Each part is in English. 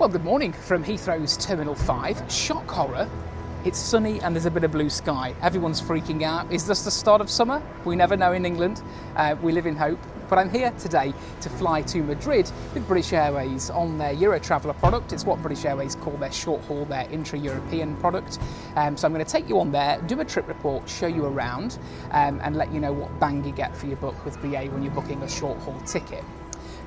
Well, good morning from Heathrow's Terminal 5. Shock horror. It's sunny and there's a bit of blue sky. Everyone's freaking out. Is this the start of summer? We never know in England. We live in hope. But I'm here today to fly to Madrid with British Airways on their Euro Traveller product. It's what British Airways call their short haul, their intra-European product. So I'm going to take you on there, do a trip report, show you around, and let you know what bang you get for your buck with BA when you're booking a short haul ticket.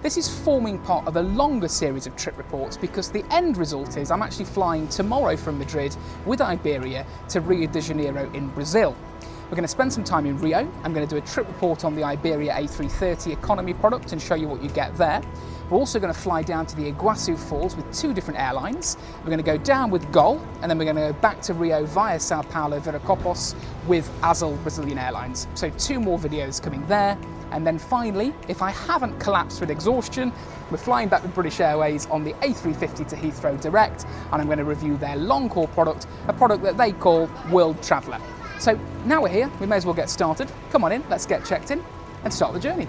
This is forming part of a longer series of trip reports because the end result is I'm actually flying tomorrow from Madrid with Iberia to Rio de Janeiro in Brazil. We're going to spend some time in Rio. I'm going to do a trip report on the Iberia A330 economy product and show you what you get there. We're also going to fly down to the Iguazu Falls with two different airlines. We're going to go down with GOL and then we're going to go back to Rio via Sao Paulo Viracopos with Azul Brazilian Airlines. So two more videos coming there. And then finally, if I haven't collapsed with exhaustion, we're flying back with British Airways on the A350 to Heathrow direct, and I'm going to review their long-haul product, a product that they call World Traveller. So now we're here, we may as well get started. Come on in, let's get checked in and start the journey.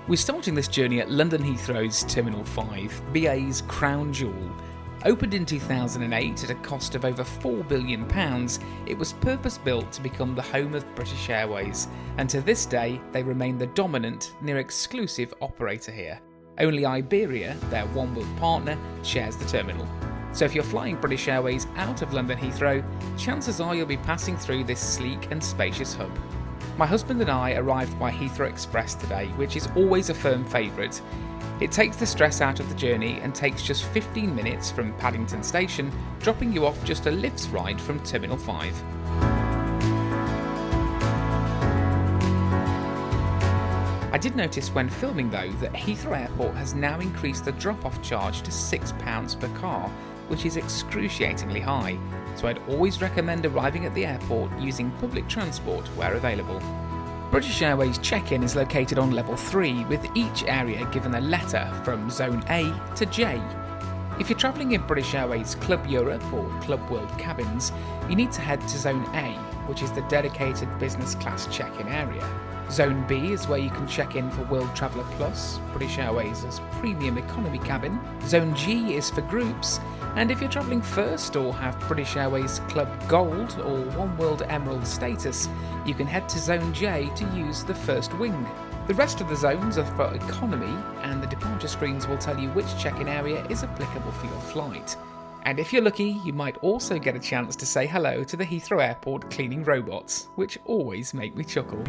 We're starting this journey at London Heathrow's Terminal 5, BA's crown jewel. Opened in 2008 at a cost of over £4 billion, it was purpose-built to become the home of British Airways, and to this day they remain the dominant, near-exclusive operator here. Only Iberia, their one-world partner, shares the terminal. So if you're flying British Airways out of London Heathrow, chances are you'll be passing through this sleek and spacious hub. My husband and I arrived by Heathrow Express today, which is always a firm favourite. It takes the stress out of the journey and takes just 15 minutes from Paddington Station, dropping you off just a lift's ride from Terminal 5. I did notice when filming though that Heathrow Airport has now increased the drop-off charge to £6 per car, which is excruciatingly high, so I'd always recommend arriving at the airport using public transport where available. British Airways check-in is located on level 3, with each area given a letter from Zone A to J. If you're travelling in British Airways Club Europe or Club World cabins, you need to head to Zone A, which is the dedicated business class check-in area. Zone B is where you can check in for World Traveller Plus, British Airways' premium economy cabin. Zone G is for groups, and if you're travelling first or have British Airways Club Gold or One World Emerald status, you can head to Zone J to use the first wing. The rest of the zones are for economy, and the departure screens will tell you which check-in area is applicable for your flight. And if you're lucky, you might also get a chance to say hello to the Heathrow Airport cleaning robots, which always make me chuckle.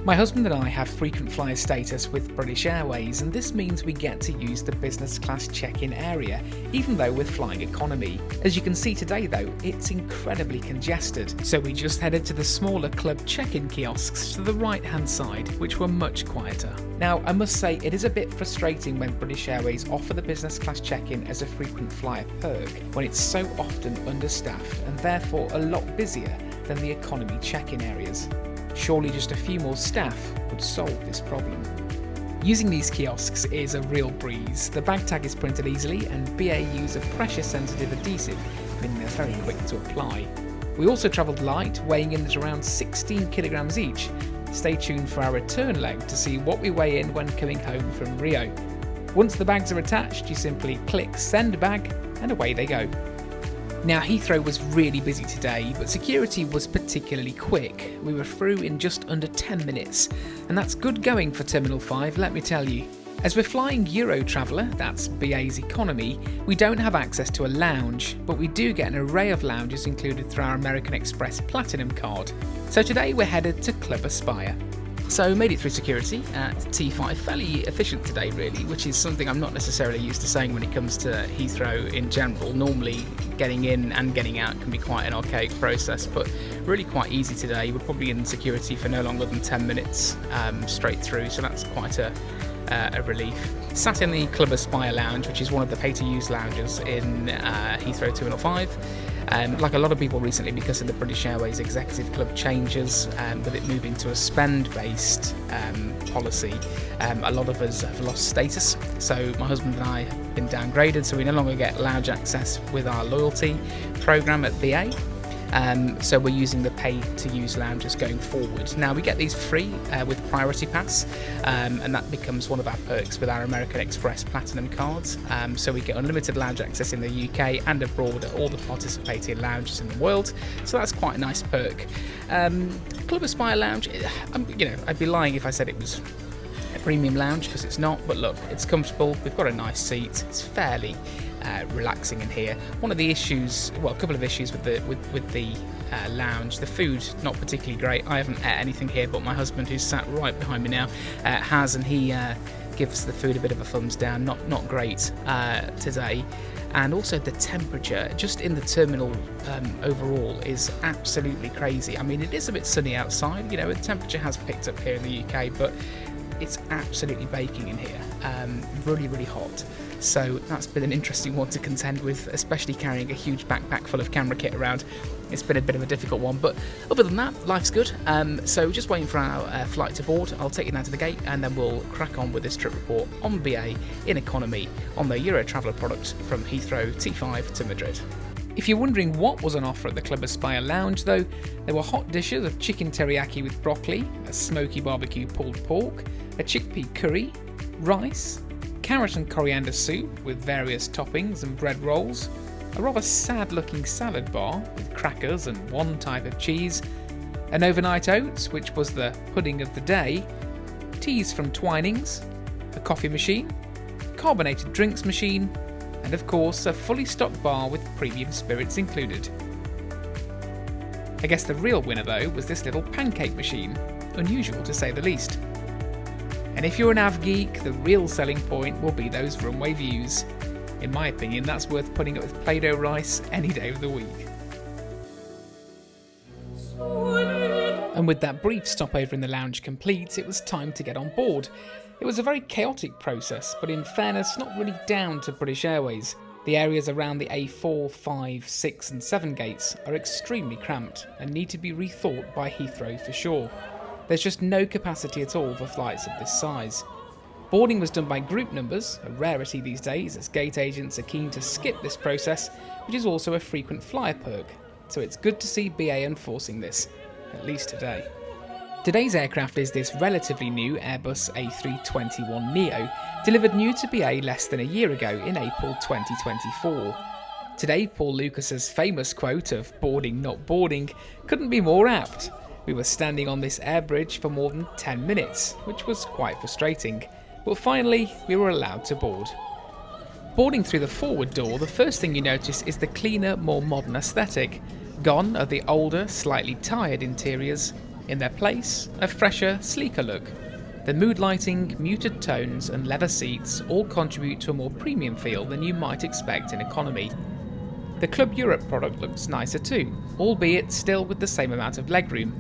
My husband and I have frequent flyer status with British Airways, and this means we get to use the business class check-in area, even though we're flying economy. As you can see today though, it's incredibly congested, so we just headed to the smaller club check-in kiosks to the right hand side, which were much quieter. Now, I must say it is a bit frustrating when British Airways offer the business class check-in as a frequent flyer perk, when it's so often understaffed and therefore a lot busier than the economy check-in areas. Surely just a few more staff would solve this problem. Using these kiosks is a real breeze. The bag tag is printed easily and BA use a pressure-sensitive adhesive, meaning they're very quick to apply. We also travelled light, weighing in at around 16 kilograms each. Stay tuned for our return leg to see what we weigh in when coming home from Rio. Once the bags are attached, you simply click send bag and away they go. Now, Heathrow was really busy today, but security was particularly quick. We were through in just under 10 minutes, and that's good going for Terminal 5, let me tell you. As we're flying Euro Traveller, that's BA's economy, we don't have access to a lounge, but we do get an array of lounges included through our American Express Platinum card. So today we're headed to Club Aspire. So made it through security at T5, fairly efficient today really, which is something I'm not necessarily used to saying when it comes to Heathrow in general. Normally getting in and getting out can be quite an archaic process, but really quite easy today. We're probably in security for no longer than 10 minutes straight through, so that's quite a relief. Sat in the Club Aspire lounge, which is one of the pay-to-use lounges in Heathrow 205. Like a lot of people recently, because of the British Airways Executive Club changes, with it moving to a spend-based policy, a lot of us have lost status. So my husband and I have been downgraded, so we no longer get lounge access with our loyalty programme at BA. So we're using the pay-to-use lounges going forward. Now, we get these free with Priority Pass, and that becomes one of our perks with our American Express Platinum cards. So we get unlimited lounge access in the UK and abroad at all the participating lounges in the world. So that's quite a nice perk. Club Aspire Lounge, I'd be lying if I said it was a premium lounge, because it's not, but look, it's comfortable. We've got a nice seat. It's fairly relaxing in here. One of the issues, well, a couple of issues with the lounge, the food not particularly great. I haven't ate anything here, but my husband, who's sat right behind me now, has, and he gives the food a bit of a thumbs down. Not great today. And also the temperature just in the terminal overall is absolutely crazy. I mean, it is a bit sunny outside, the temperature has picked up here in the UK, but it's absolutely baking in here, really, really hot. So that's been an interesting one to contend with, especially carrying a huge backpack full of camera kit around. It's been a bit of a difficult one, but other than that, life's good. So just waiting for our flight to board. I'll take you down to the gate, and then we'll crack on with this trip report on BA in economy on the Euro Traveller product from Heathrow T5 to Madrid. If you're wondering what was on offer at the Club Aspire Lounge, though, there were hot dishes of chicken teriyaki with broccoli, a smoky barbecue pulled pork, a chickpea curry, rice, carrot and coriander soup with various toppings and bread rolls, a rather sad-looking salad bar with crackers and one type of cheese, an overnight oats, which was the pudding of the day, teas from Twinings, a coffee machine, carbonated drinks machine, and of course a fully stocked bar with premium spirits included. I guess the real winner though was this little pancake machine, unusual to say the least. And if you're an av geek, the real selling point will be those runway views. In my opinion, that's worth putting up with Play-Doh rice any day of the week. And with that brief stopover in the lounge complete, it was time to get on board. It was a very chaotic process, but in fairness, not really down to British Airways. The areas around the A4, 5, 6 and 7 gates are extremely cramped and need to be rethought by Heathrow for sure. There's just no capacity at all for flights of this size. Boarding was done by group numbers, a rarity these days as gate agents are keen to skip this process, which is also a frequent flyer perk. So it's good to see BA enforcing this, at least today. Today's aircraft is this relatively new Airbus A321neo, delivered new to BA less than a year ago in April 2024. Today, Paul Lucas's famous quote of "boarding not boarding" couldn't be more apt. We were standing on this air bridge for more than 10 minutes, which was quite frustrating, but finally we were allowed to board. Boarding through the forward door, the first thing you notice is the cleaner, more modern aesthetic. Gone are the older, slightly tired interiors. In their place, a fresher, sleeker look. The mood lighting, muted tones and leather seats all contribute to a more premium feel than you might expect in economy. The Club Europe product looks nicer too, albeit still with the same amount of legroom.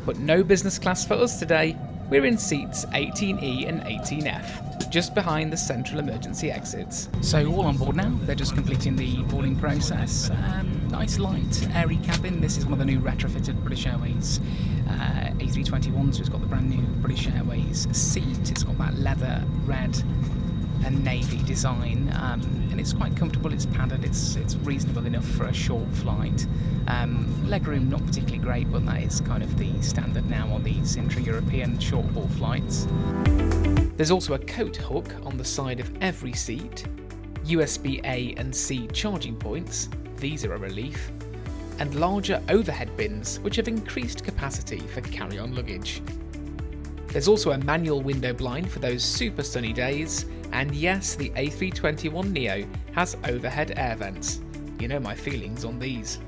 But no business class for us today. We're in seats 18E and 18F, just behind the central emergency exits. So all on board now, they're just completing the boarding process. Nice light, airy cabin. This is one of the new retrofitted British Airways A321s, so it's got the brand new British Airways seat. It's got that leather, red and navy design, and it's quite comfortable, it's padded, it's reasonable enough for a short flight. Legroom not particularly great, but that is kind of the standard now on these intra-European short-haul flights. There's also a coat hook on the side of every seat, USB A and C charging points, these are a relief, and larger overhead bins which have increased capacity for carry-on luggage. There's also a manual window blind for those super sunny days, and yes, the A321neo has overhead air vents. You know my feelings on these.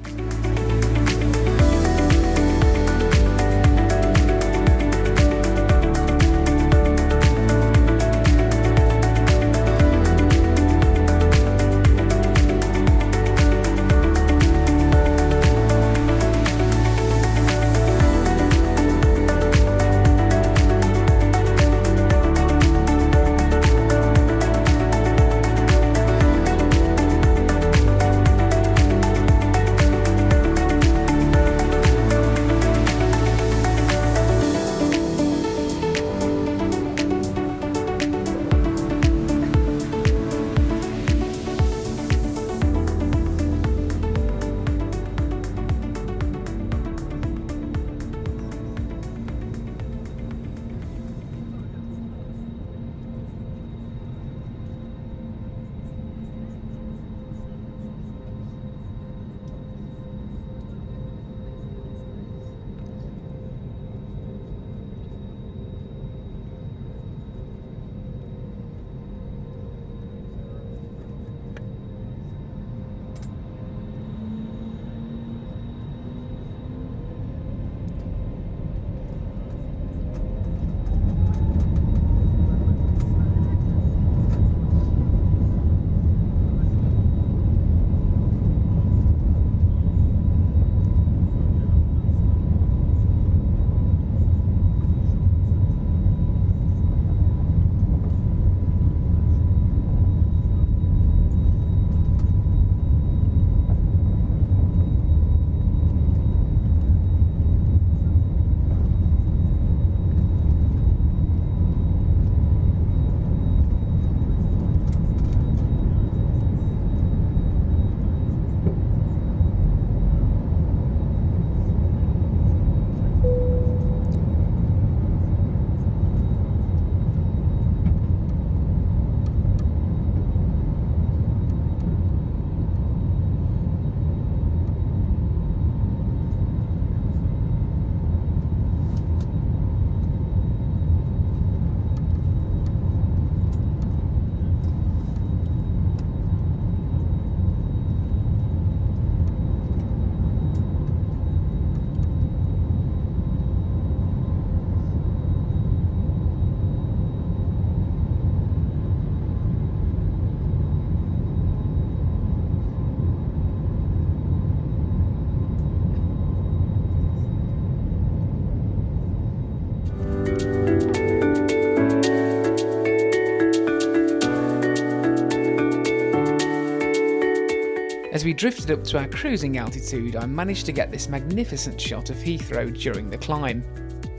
As we drifted up to our cruising altitude, I managed to get this magnificent shot of Heathrow during the climb.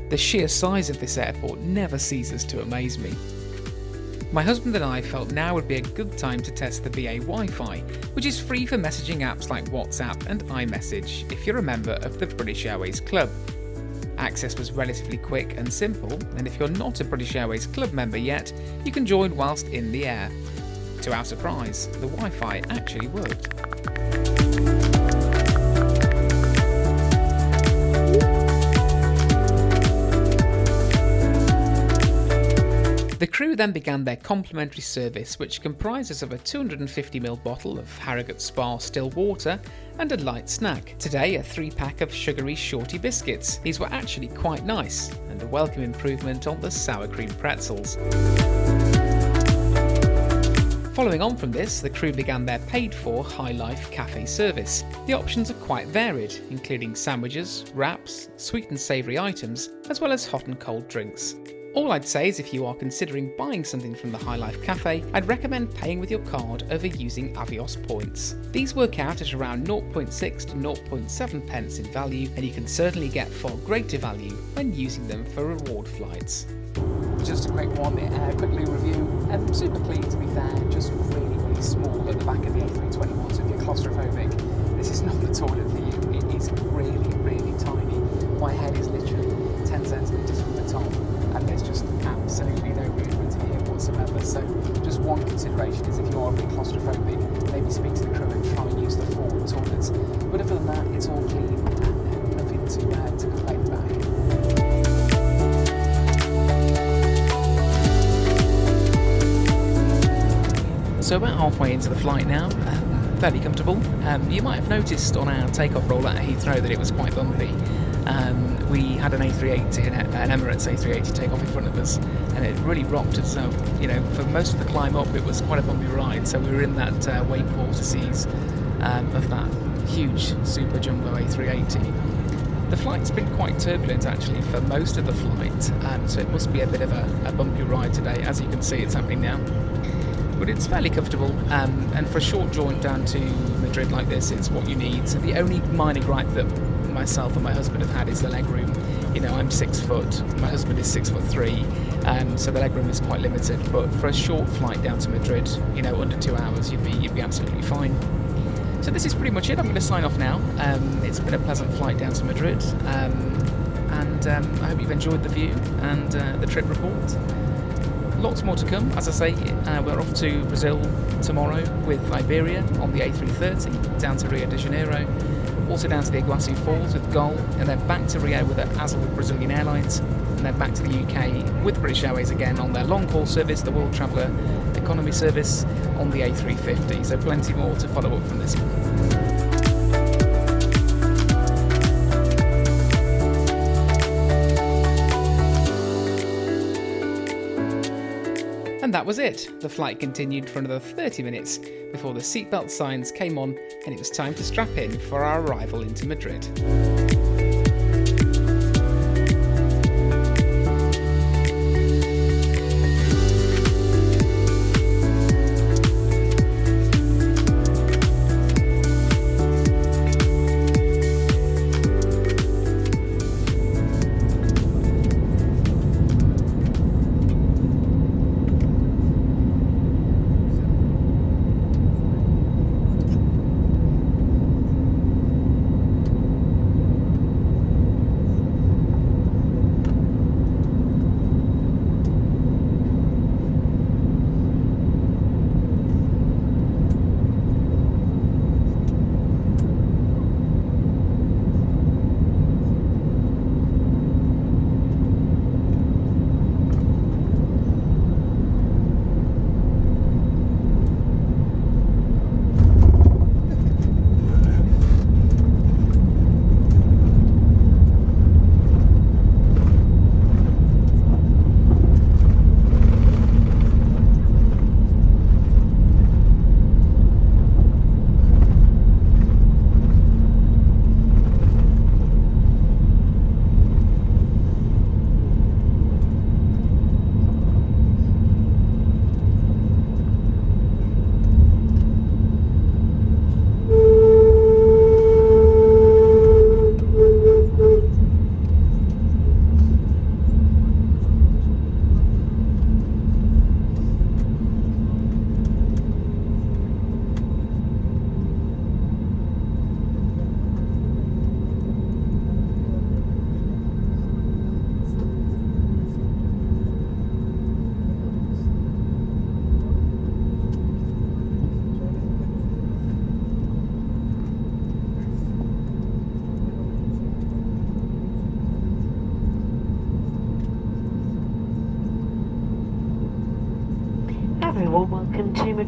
The sheer size of this airport never ceases to amaze me. My husband and I felt now would be a good time to test the BA Wi-Fi, which is free for messaging apps like WhatsApp and iMessage if you're a member of the British Airways Club. Access was relatively quick and simple, and if you're not a British Airways Club member yet, you can join whilst in the air. To our surprise, the Wi-Fi actually worked. The crew then began their complimentary service, which comprises of a 250ml bottle of Harrogate Spa still water and a light snack. Today, a 3-pack of sugary shorty biscuits. These were actually quite nice, and a welcome improvement on the sour cream pretzels. Following on from this, the crew began their paid-for High Life cafe service. The options are quite varied, including sandwiches, wraps, sweet and savoury items, as well as hot and cold drinks. All I'd say is if you are considering buying something from the High Life Cafe, I'd recommend paying with your card over using Avios points. These work out at around 0.6 to 0.7 pence in value, and you can certainly get far greater value when using them for reward flights. Just a quick one, quickly review. Super clean to be fair, just really small at the back of the A321, so if you're claustrophobic, this is not the toilet for you. It is really tiny. My head is literally 10 centimetres from the top, and there's just absolutely no movement here whatsoever. So just one consideration is if you are a bit claustrophobic, maybe speak to the crew and try and use the forward toilets. But other than that, it's all clean and nothing to complain about here. So about halfway into the flight now, fairly comfortable. You might have noticed on our takeoff roll at Heathrow that it was quite bumpy. We had an A380, an Emirates A380 take off in front of us, and it really rocked us. So, for most of the climb up, it was quite a bumpy ride. So we were in that wake vortices of that huge super jumbo A380. The flight's been quite turbulent actually for most of the flight, so it must be a bit of a bumpy ride today. As you can see, it's happening now. But it's fairly comfortable, and for a short jaunt down to Madrid like this, it's what you need. So the only minor gripe that myself and my husband have had is the leg room. I'm 6 foot, my husband is 6'3", so the leg room is quite limited. But for a short flight down to Madrid, under 2 hours, you'd be absolutely fine. So this is pretty much it. I'm going to sign off now. It's been a pleasant flight down to Madrid, and I hope you've enjoyed the view and the trip report. Lots more to come. As I say, we're off to Brazil tomorrow with Iberia on the A330 down to Rio de Janeiro, also down to the Iguazu Falls with GOL, and then back to Rio with Azul Brazilian Airlines, and then back to the UK with British Airways again on their long-haul service, the World Traveller economy service on the A350. So plenty more to follow up from this one. And that was it. The flight continued for another 30 minutes before the seatbelt signs came on and it was time to strap in for our arrival into Madrid.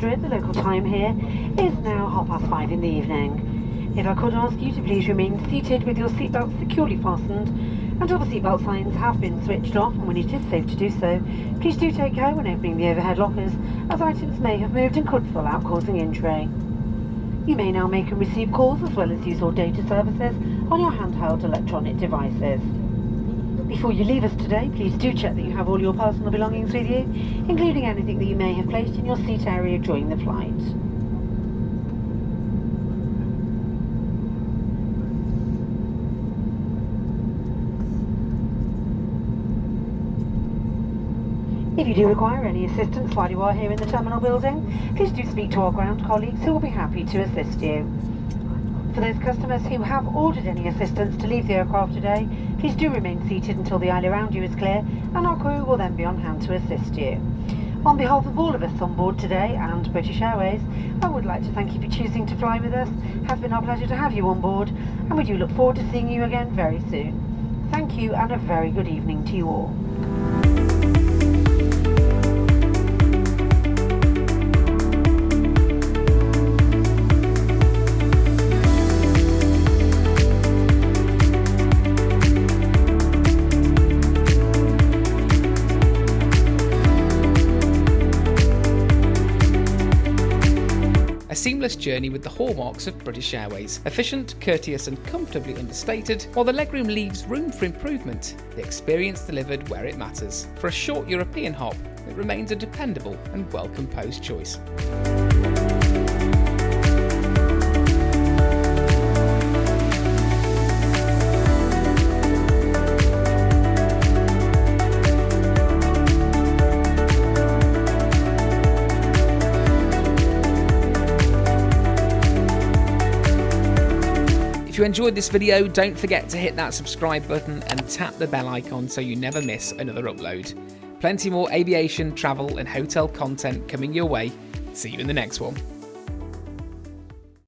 Madrid, the local time here is now 5:30 in the evening. If I could ask you to please remain seated with your seatbelt securely fastened until the seatbelt signs have been switched off, and when it is safe to do so, please do take care when opening the overhead lockers, as items may have moved and could fall out, causing injury. You may now make and receive calls as well as use all data services on your handheld electronic devices. Before you leave us today, please do check that you have all your personal belongings with you, including anything that you may have placed in your seat area during the flight. If you do require any assistance while you are here in the terminal building, please do speak to our ground colleagues who will be happy to assist you. For those customers who have ordered any assistance to leave the aircraft today, please do remain seated until the aisle around you is clear, and our crew will then be on hand to assist you. On behalf of all of us on board today and British Airways, I would like to thank you for choosing to fly with us. It has been our pleasure to have you on board, and we do look forward to seeing you again very soon. Thank you, and a very good evening to you all. A seamless journey with the hallmarks of British Airways. Efficient, courteous and comfortably understated, while the legroom leaves room for improvement, the experience delivered where it matters. For a short European hop, it remains a dependable and well-composed choice. If you enjoyed this video, don't forget to hit that subscribe button and tap the bell icon so you never miss another upload. Plenty more aviation, travel and hotel content coming your way. See you in the next one.